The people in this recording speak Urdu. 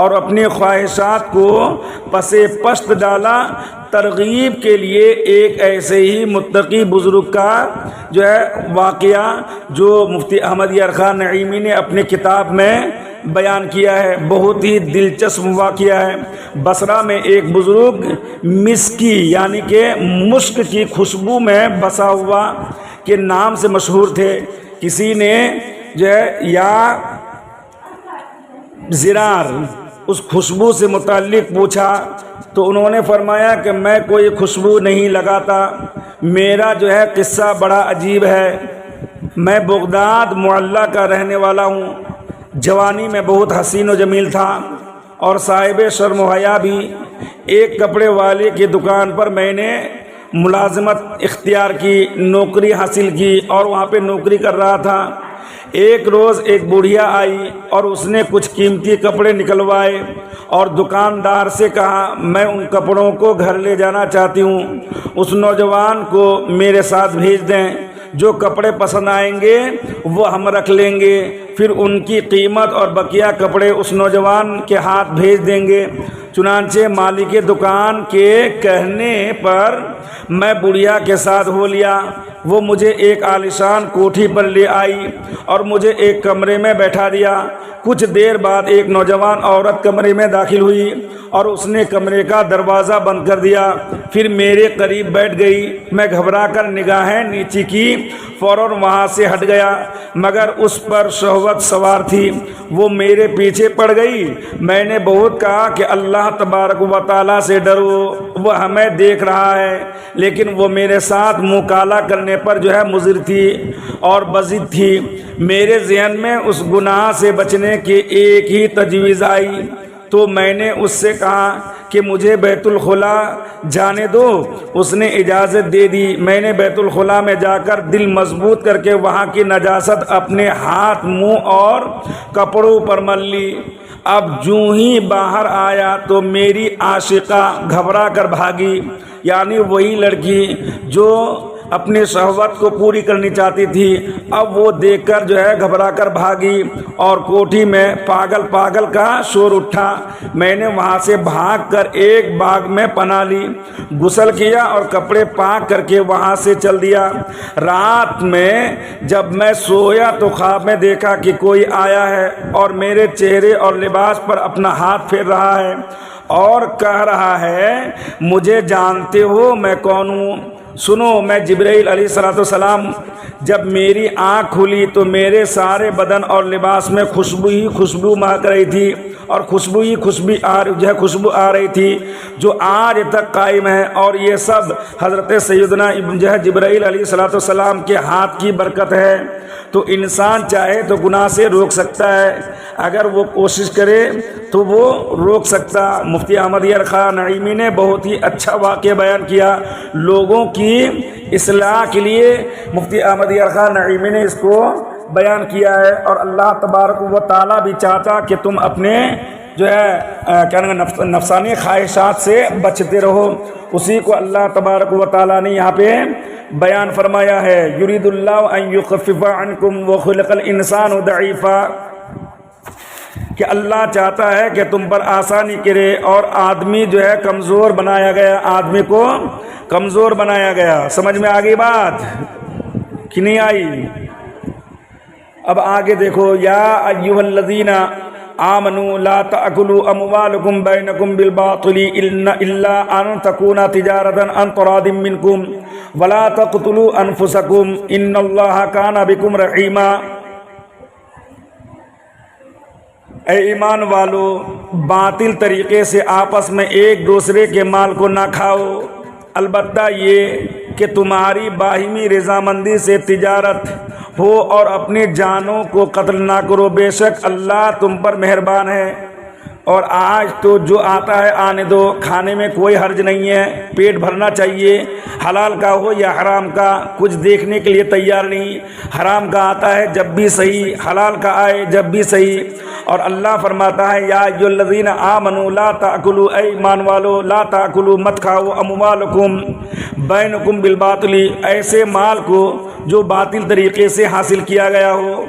اور اپنی خواہشات کو پس پشت ڈالا ترغیب کے لیے ایک ایسے ہی متقی بزرگ کا جو ہے واقعہ جو مفتی احمد یار خان نعیمی نے اپنے کتاب میں بیان کیا ہے، بہت ہی دلچسپ واقعہ ہے۔ بصرہ میں ایک بزرگ مسکی یعنی کہ مشک کی خوشبو میں بسا ہوا کے نام سے مشہور تھے۔ کسی نے جو ہے یا زرار اس خوشبو سے متعلق پوچھا تو انہوں نے فرمایا کہ میں کوئی خوشبو نہیں لگاتا، میرا جو ہے قصہ بڑا عجیب ہے۔ میں بغداد معلیٰ کا رہنے والا ہوں، جوانی میں بہت حسین و جمیل تھا اور صاحب شرم و حیا بھی۔ ایک کپڑے والے کی دکان پر میں نے ملازمت اختیار کی، نوکری حاصل کی اور وہاں پہ نوکری کر رہا تھا۔ ایک روز ایک بوڑھیا آئی اور اس نے کچھ قیمتی کپڑے نکلوائے اور دکاندار سے کہا میں ان کپڑوں کو گھر لے جانا چاہتی ہوں، اس نوجوان کو میرے ساتھ بھیج دیں، جو کپڑے پسند آئیں گے وہ ہم رکھ لیں گے، پھر ان کی قیمت اور بقیہ کپڑے اس نوجوان کے ہاتھ بھیج دیں گے۔ چنانچہ مالک دکان کے کہنے پر میں بڑھیا کے ساتھ ہو لیا۔ وہ مجھے ایک عالیشان کوٹھی پر لے آئی اور مجھے ایک کمرے میں بیٹھا دیا۔ کچھ دیر بعد ایک نوجوان عورت کمرے میں داخل ہوئی اور اس نے کمرے کا دروازہ بند کر دیا، پھر میرے قریب بیٹھ گئی۔ میں گھبرا کر نگاہیں نیچی کی، فوراً وہاں سے ہٹ گیا، مگر اس پر شہوت سوار تھی، وہ میرے پیچھے پڑ گئی۔ میں نے بہت کہا کہ اللہ تبارک و تعالیٰ سے ڈرو، وہ ہمیں دیکھ رہا ہے، لیکن وہ میرے ساتھ منہ کالا کرنے پر جو ہے مضر تھی اور بضد تھی۔ میرے ذہن میں اس گناہ سے بچنے کی ایک ہی تجویز آئی، تو میں نے اس سے کہا کہ مجھے بیت الخلا جانے دو۔ اس نے اجازت دے دی۔ میں نے بیت الخلا میں جا کر دل مضبوط کر کے وہاں کی نجاست اپنے ہاتھ، منہ اور کپڑوں پر مل لی۔ اب جوں ہی باہر آیا تو میری عاشقہ گھبرا کر بھاگی، یعنی وہی لڑکی جو اپنی شہوت کو پوری کرنی چاہتی تھی، اب وہ دیکھ کر جو ہے گھبرا کر بھاگی اور کوٹھی میں پاگل پاگل کا شور اٹھا۔ میں نے وہاں سے بھاگ کر ایک باغ میں پناہ لی، غسل کیا اور کپڑے پاک کر کے وہاں سے چل دیا۔ رات میں جب میں سویا تو خواب میں دیکھا کہ کوئی آیا ہے اور میرے چہرے اور لباس پر اپنا ہاتھ پھیر رہا ہے اور کہہ رہا ہے مجھے جانتے ہو میں کون ہوں؟ سنو، میں جبرائیل علیہ السلام۔ جب میری آنکھ کھلی تو میرے سارے بدن اور لباس میں خوشبو ہی خوشبو مہک رہی تھی اور خوشبو ہی خوشبو آ رہی تھی جو آج تک قائم ہے، اور یہ سب حضرت سیدنا جبرائیل علیہ السلام کے ہاتھ کی برکت ہے۔ تو انسان چاہے تو گناہ سے روک سکتا ہے، اگر وہ کوشش کرے تو وہ روک سکتا۔ مفتی احمد یار خان نعیمی نے بہت ہی اچھا واقعہ بیان کیا لوگوں کی اصلاح کے لیے۔ مفتی احمد یار خان نعیمی نے اس کو بیان کیا ہے، اور اللہ تبارک و تعالیٰ بھی چاہتا کہ تم اپنے جو ہے نفسانی خواہشات سے بچتے رہو۔ اسی کو اللہ تبارک و تعالیٰ نے یہاں پہ بیان فرمایا ہے، یرید اللہ ان یخفف عنکم وخلق الانسان ضعیفا، کہ اللہ چاہتا ہے کہ تم پر آسانی کرے، اور آدمی جو ہے کمزور بنایا گیا، آدمی کو کمزور بنایا گیا۔ سمجھ میں آگئی بات کہ نہیں آئی؟ اب آگے دیکھو، یا ایھا الذین آمنوا لا تأکلوا اموالکم بینکم بالباطل الا ان تکون تجارۃ عن تراض منکم ولا تقتلوا انفسکم ان اللہ کان بکم رحیما۔ اے ایمان والو، باطل طریقے سے آپس میں ایک دوسرے کے مال کو نہ کھاؤ، البتہ یہ کہ تمہاری باہمی رضامندی سے تجارت ہو اور اپنی جانوں کو قتل نہ کرو، بے شک اللہ تم پر مہربان ہے۔ اور آج تو جو آتا ہے آنے دو، کھانے میں کوئی حرج نہیں ہے، پیٹ بھرنا چاہیے، حلال کا ہو یا حرام کا، کچھ دیکھنے کے لیے تیار نہیں۔ حرام کا آتا ہے جب بھی صحیح، حلال کا آئے جب بھی صحیح۔ اور اللہ فرماتا ہے یا ایھا الذین آمنوا لا تأکلوا، اے ایمان والو لا تأکلوا مت کھاؤ، اموالکم بینکم بالباطل، ایسے مال کو جو باطل طریقے سے حاصل کیا گیا ہو،